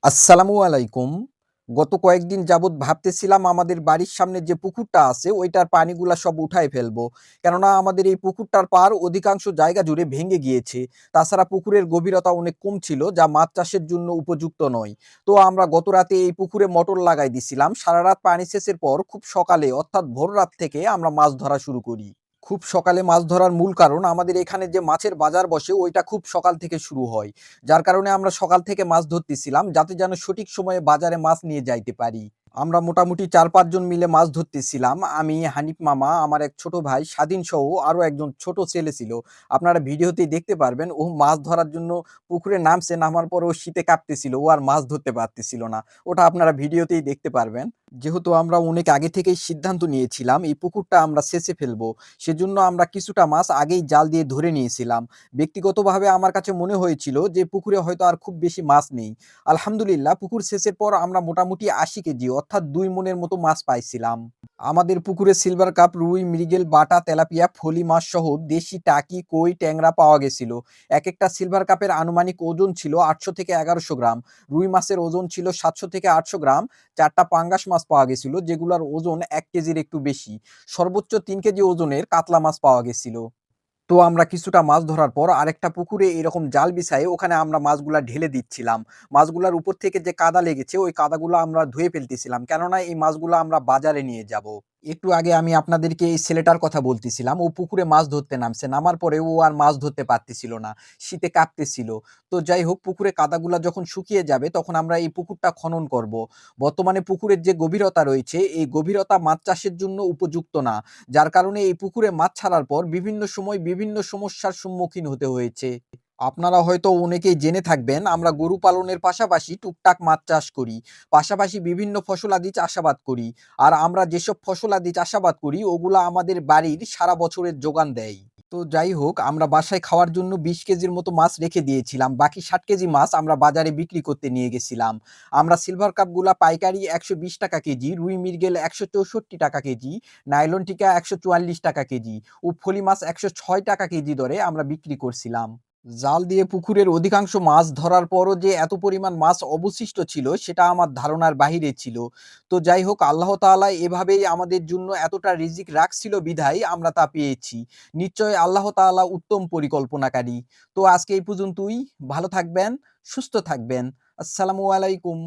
আসসালামু আলাইকুম। গত কয়েকদিন যাবৎ ভাবতেছিলাম আমাদের বাড়ির সামনে যে পুকুরটা আছে ওইটার পানিগুলা সব উঠায় ফেলবো। কেননা আমাদের এই পুকুরটার পাড় অধিকাংশ জায়গা জুড়ে ভেঙে গিয়েছে। তাছাড়া পুকুরের গভীরতা অনেক কম ছিল যা মাছ চাষের জন্য উপযুক্ত নয়। তো আমরা গত রাতে এই পুকুরে মোটর লাগাই দিছিলাম। সারারাত পানি সেচের পর খুব সকালে অর্থাৎ ভোর রাত থেকে আমরা মাছ ধরা শুরু করি। খুব সকালে মাছ ধরার মূল কারণ আমাদের এখানে যে মাছের বাজার বসে ওইটা খুব সকাল থেকে শুরু হয়। যার কারণে আমরা সকাল থেকে মাছ ধরতেছিলাম যাতে যেন সঠিক সময়ে বাজারে মাছ নিয়ে যাইতে পারি। আমরা মোটামুটি ৪-৫ জন মিলে মাছ ধরতেছিলাম। আমি, হানিফ মামা, আমার এক ছোট ভাই, স্বাধীন সহ আরো একজন ছোট ছেলে ছিল। আপনারা ভিডিওতেই দেখতে পারবেন ও মাছ ধরার জন্য পুকুরে নামছে, নামার পর ও শীতে কাঁপতেছিল। ও আর মাছ ধরতে পারতেছিল না। ওটা আপনারা ভিডিওতেই দেখতে পারবেন। যেহেতু আমরা অনেক আগে থেকেই সিদ্ধান্ত নিয়েছিলাম এই পুকুরটা আমরা সেচে ফেলবো, সেজন্য আমরা কিছুটা মাছ আগেই জাল দিয়ে ধরে নিয়েছিলাম। ব্যক্তিগতভাবে আমার কাছে মনে হয়েছিল যে পুকুরে হয়তো আর খুব বেশি মাছ নেই। আলহামদুলিল্লাহ পুকুর সেচের পর আমরা মোটামুটি ৮০ কেজি অর্থাৎ ২ মনের মতো মাছ পাইছিলাম। আমাদের পুকুরে সিলভার কাপ, রুই, মৃগেল, বাটা, তেলাপিয়া, ফলি মাছ সহ দেশি টাকি, কই, ট্যাংরা পাওয়া গেছিল। একেকটা সিলভার কাপের আনুমানিক ওজন ছিল ৮০০ থেকে ১১০০ গ্রাম। রুই মাছের ওজন ছিল ৭০০ থেকে ৮০০ গ্রাম। ৪ টা পাঙ্গাস মাছ পাওয়া গেছিল যেগুলার ওজন ১ কেজির একটু বেশি। সর্বোচ্চ ৩ কেজি ওজনের কাতলা মাছ পাওয়া গেছিল। তো আমরা কিছুটা মাছ ধরার পর আরেকটা পুকুরে এরকম জাল বিছায়ে ওখানে আমরা মাছগুলা ঢেলে দিচ্ছিলাম। মাছগুলার উপর থেকে যে কাদা লেগেছে ওই কাদাগুলা আমরা ধুয়ে ফেলতেছিলাম। কেননা এই মাছগুলা আমরা বাজারে নিয়ে যাবো। একটু আগে আমি আপনাদেরকে এই ছেলেটার কথা বলতেছিলাম। ও পুকুরে মাছ ধরতে নামছে। নামার পরে ও আর মাছ ধরতে পারতেছিল না। শীতে কাঁপতেছিল। তো যাই হোক পুকুরে কাদাগুলা যখন শুকিয়ে যাবে তখন আমরা এই পুকুরটা খনন করব। বর্তমানে পুকুরের যে গভীরতা রয়েছে এই গভীরতা মাছ চাষের জন্য উপযুক্ত না। যার কারণে এই পুকুরে মাছ ছাড়ার পর বিভিন্ন সময় বিভিন্ন সমস্যার সম্মুখীন হতে হয়েছে। আপনারা হয়তো অনেকেই জেনে থাকবেন আমরা গরু পালনের পাশাপাশি টুকটাক মাছ চাষ করি। পাশাপাশি বিভিন্ন ফসলাদি চাষাবাদ করি। আর আমরা যেসব ফসলাদি চাষাবাদ করি ওগুলা আমাদের বাড়ির সারা বছরের যোগান দেয়। তো যাই হোক আমরা বাসায় খাওয়ার জন্য ২০ কেজির মতো মাছ রেখে দিয়েছিলাম। বাকি ৬০ কেজি মাছ আমরা বাজারে বিক্রি করতে নিয়ে গেছিলাম। আমরা সিলভার কাপগুলা পাইকারি ৳১২০ কেজি, রুই মৃগেল ৳১৬৪ কেজি, নাইলন টিকা ৳১৪৪ কেজি ও ফলি মাছ ৳১০৬ কেজি দরে আমরা বিক্রি করছিলাম। জাল দিয়ে পুকুরের অধিকাংশ মাছ ধরার পরও যে এত পরিমাণ মাছ অবশিষ্ট ছিল সেটা আমার ধারণার বাহিরে ছিল। তো যাই হোক আল্লাহ তাআলা এভাবেই আমাদের জন্য এতটা রিজিক রাখছিল বিধায় আমরা তা পেয়েছি। নিশ্চয়ই আল্লাহ তাআলা উত্তম পরিকল্পনাকারী। তো আজকে এই পর্যন্তই। ভালো থাকবেন, সুস্থ থাকবেন। আসসালামু আলাইকুম।